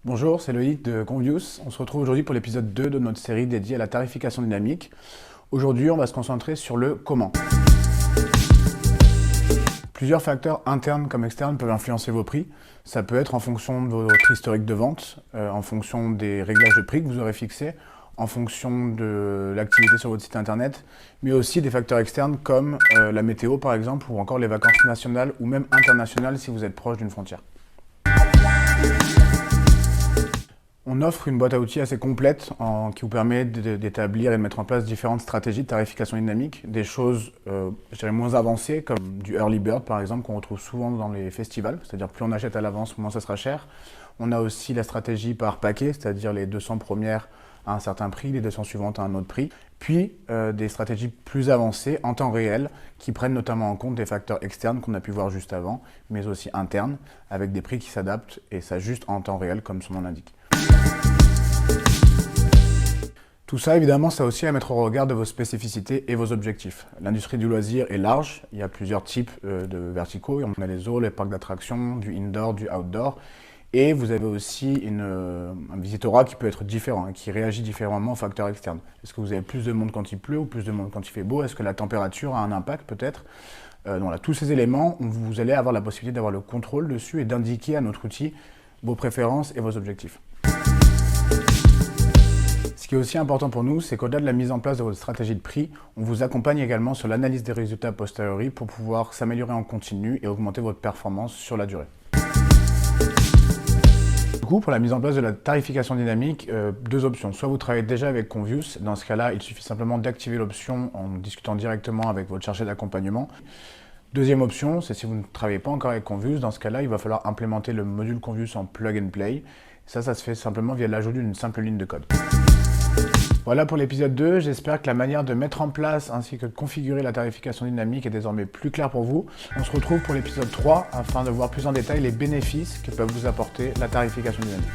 Bonjour, c'est Loïc de Convius. On se retrouve aujourd'hui pour l'épisode 2 de notre série dédiée à la tarification dynamique. Aujourd'hui, on va se concentrer sur le comment. Plusieurs facteurs internes comme externes peuvent influencer vos prix. Ça peut être en fonction de votre historique de vente, en fonction des réglages de prix que vous aurez fixés, en fonction de l'activité sur votre site internet, mais aussi des facteurs externes comme la météo par exemple, ou encore les vacances nationales ou même internationales si vous êtes proche d'une frontière. On offre une boîte à outils assez complète qui vous permet d'établir et de mettre en place différentes stratégies de tarification dynamique, des choses je dirais moins avancées comme du early bird par exemple qu'on retrouve souvent dans les festivals, c'est-à-dire plus on achète à l'avance, moins ça sera cher. On a aussi la stratégie par paquet, c'est-à-dire les 200 premières à un certain prix, les 200 suivantes à un autre prix, puis des stratégies plus avancées en temps réel qui prennent notamment en compte des facteurs externes qu'on a pu voir juste avant, mais aussi internes, avec des prix qui s'adaptent et s'ajustent en temps réel comme son nom l'indique. Tout ça, évidemment, ça a aussi à mettre au regard de vos spécificités et vos objectifs. L'industrie du loisir est large, il y a plusieurs types de verticaux. On a les zoos, les parcs d'attractions, du indoor, du outdoor. Et vous avez aussi un visitorat qui peut être différent, qui réagit différemment aux facteurs externes. Est-ce que vous avez plus de monde quand il pleut ou plus de monde quand il fait beau? Est-ce que la température a un impact peut-être? Voilà, tous ces éléments, vous allez avoir la possibilité d'avoir le contrôle dessus et d'indiquer à notre outil vos préférences et vos objectifs. Ce qui est aussi important pour nous, c'est qu'au-delà de la mise en place de votre stratégie de prix, on vous accompagne également sur l'analyse des résultats a posteriori pour pouvoir s'améliorer en continu et augmenter votre performance sur la durée. Du coup, pour la mise en place de la tarification dynamique, deux options. Soit vous travaillez déjà avec Convius, dans ce cas-là, il suffit simplement d'activer l'option en discutant directement avec votre chargé d'accompagnement. Deuxième option, c'est si vous ne travaillez pas encore avec Convius, dans ce cas-là, il va falloir implémenter le module Convius en plug and play. Ça se fait simplement via l'ajout d'une simple ligne de code. Voilà pour l'épisode 2, j'espère que la manière de mettre en place ainsi que de configurer la tarification dynamique est désormais plus claire pour vous. On se retrouve pour l'épisode 3 afin de voir plus en détail les bénéfices que peuvent vous apporter la tarification dynamique.